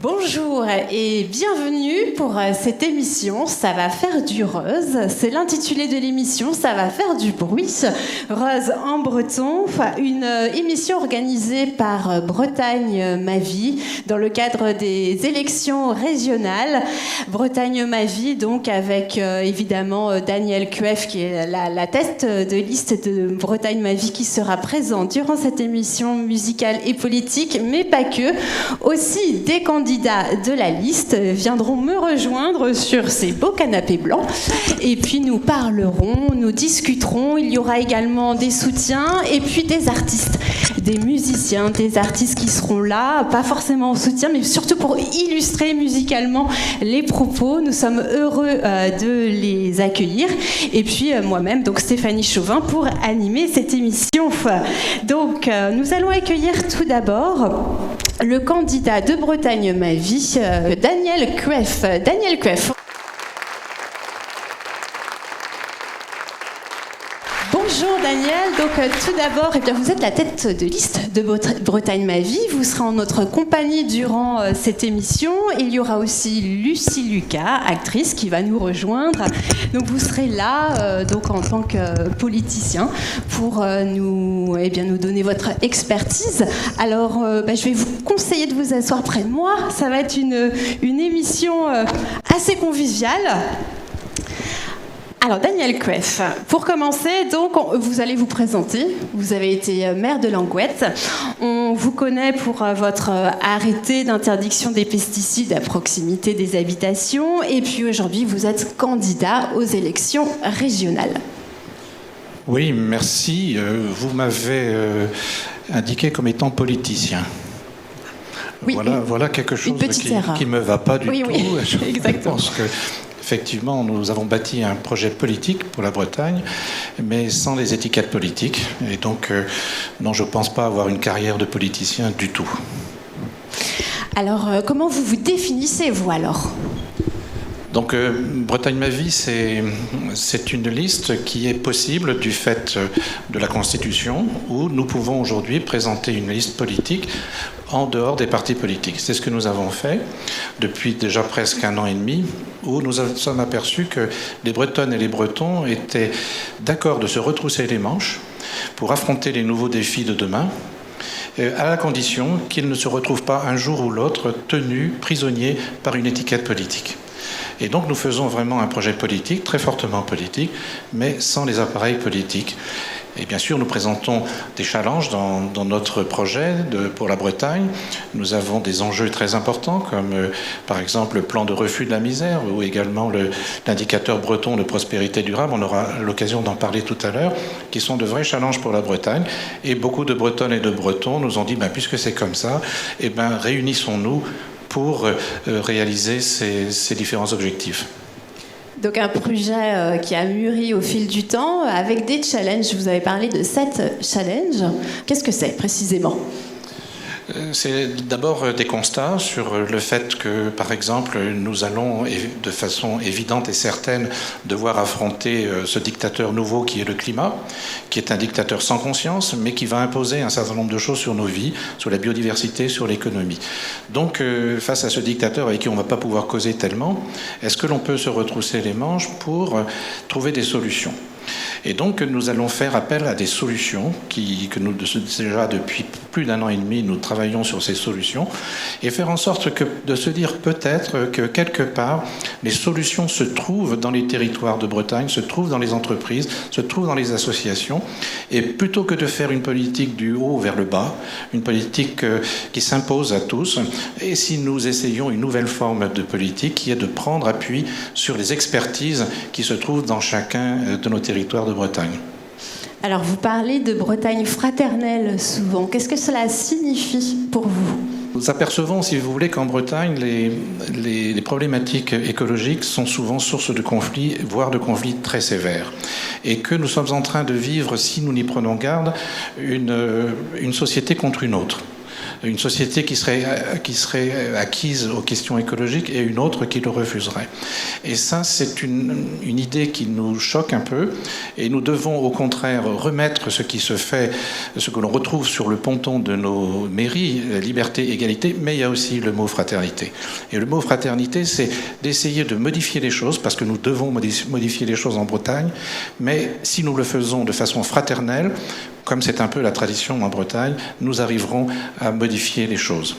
Bonjour et bienvenue pour cette émission Ça va faire du rose. C'est l'intitulé de l'émission Ça va faire du bruit. Rose en breton, une émission organisée par Bretagne Ma Vie dans le cadre des élections régionales. Bretagne Ma Vie, donc avec évidemment Daniel Cuef qui est la tête de liste de Bretagne Ma Vie qui sera présent durant cette émission musicale et politique, mais pas que. Aussi des candidats de la liste viendront me rejoindre sur ces beaux canapés blancs et puis nous parlerons, nous discuterons. Il y aura également des soutiens et puis des artistes, des musiciens, des artistes qui seront là, pas forcément en soutien mais surtout pour illustrer musicalement les propos. Nous sommes heureux de les accueillir et puis moi-même, donc Stéphanie Chauvin, pour animer cette émission. Donc nous allons accueillir tout d'abord le candidat de Bretagne Ma Vie, Daniel Cuef. Daniel Cuef. Bonjour Daniel, donc tout d'abord, vous êtes la tête de liste de Bretagne Ma Vie, vous serez en notre compagnie durant cette émission. Il y aura aussi Lucie Lucas, actrice, qui va nous rejoindre. Donc vous serez là donc en tant que politicien pour nous donner votre expertise. Alors je vais vous conseiller de vous asseoir près de moi, ça va être une émission assez conviviale. Alors Daniel Cuef, pour commencer, donc vous allez vous présenter. Vous avez été maire de Langouette. On vous connaît pour votre arrêté d'interdiction des pesticides à proximité des habitations. Et puis aujourd'hui, vous êtes candidat aux élections régionales. Oui, merci. Vous m'avez indiqué comme étant politicien. Oui, voilà quelque chose qui ne me va pas du tout. Oui, exactement. Je pense que effectivement, nous avons bâti un projet politique pour la Bretagne, mais sans les étiquettes politiques. Et donc, non, je ne pense pas avoir une carrière de politicien du tout. Alors, comment vous vous définissez, vous, alors ? Donc, Bretagne Ma Vie, c'est une liste qui est possible du fait de la Constitution, où nous pouvons aujourd'hui présenter une liste politique en dehors des partis politiques. C'est ce que nous avons fait depuis déjà presque 1 an et demi, où nous nous sommes aperçus que les Bretonnes et les Bretons étaient d'accord de se retrousser les manches pour affronter les nouveaux défis de demain, à la condition qu'ils ne se retrouvent pas un jour ou l'autre tenus prisonniers par une étiquette politique. Et donc nous faisons vraiment un projet politique, très fortement politique, mais sans les appareils politiques. Et bien sûr, nous présentons des challenges dans notre projet pour la Bretagne. Nous avons des enjeux très importants, comme par exemple le plan de refus de la misère, ou également l'indicateur breton de prospérité durable. On aura l'occasion d'en parler tout à l'heure, qui sont de vrais challenges pour la Bretagne. Et beaucoup de Bretonnes et de Bretons nous ont dit, puisque c'est comme ça, réunissons-nous pour réaliser ces différents objectifs. Donc un projet qui a mûri au fil du temps avec des challenges. Vous avez parlé de 7 challenges. Qu'est-ce que c'est précisément ? C'est d'abord des constats sur le fait que, par exemple, nous allons de façon évidente et certaine devoir affronter ce dictateur nouveau qui est le climat, qui est un dictateur sans conscience, mais qui va imposer un certain nombre de choses sur nos vies, sur la biodiversité, sur l'économie. Donc, face à ce dictateur avec qui on ne va pas pouvoir causer tellement, est-ce que l'on peut se retrousser les manches pour trouver des solutions ? Et donc, nous allons faire appel à des solutions que nous, déjà depuis plus d'1 an et demi, nous travaillons sur ces solutions et faire en sorte de se dire peut-être que quelque part, les solutions se trouvent dans les territoires de Bretagne, se trouvent dans les entreprises, se trouvent dans les associations. Et plutôt que de faire une politique du haut vers le bas, une politique qui s'impose à tous, et si nous essayons une nouvelle forme de politique qui est de prendre appui sur les expertises qui se trouvent dans chacun de nos territoires de Bretagne. Alors, vous parlez de Bretagne fraternelle souvent. Qu'est-ce que cela signifie pour vous ? Nous apercevons, si vous voulez, qu'en Bretagne, les problématiques écologiques sont souvent source de conflits, voire de conflits très sévères. Et que nous sommes en train de vivre, si nous n'y prenons garde, une société contre une autre. une société qui serait acquise aux questions écologiques et une autre qui le refuserait. Et ça, c'est une idée qui nous choque un peu, et nous devons au contraire remettre ce qui se fait, ce que l'on retrouve sur le ponton de nos mairies, liberté, égalité, mais il y a aussi le mot fraternité. Et le mot fraternité, c'est d'essayer de modifier les choses, parce que nous devons modifier les choses en Bretagne, mais si nous le faisons de façon fraternelle, comme c'est un peu la tradition en Bretagne, nous arriverons à modifier les choses.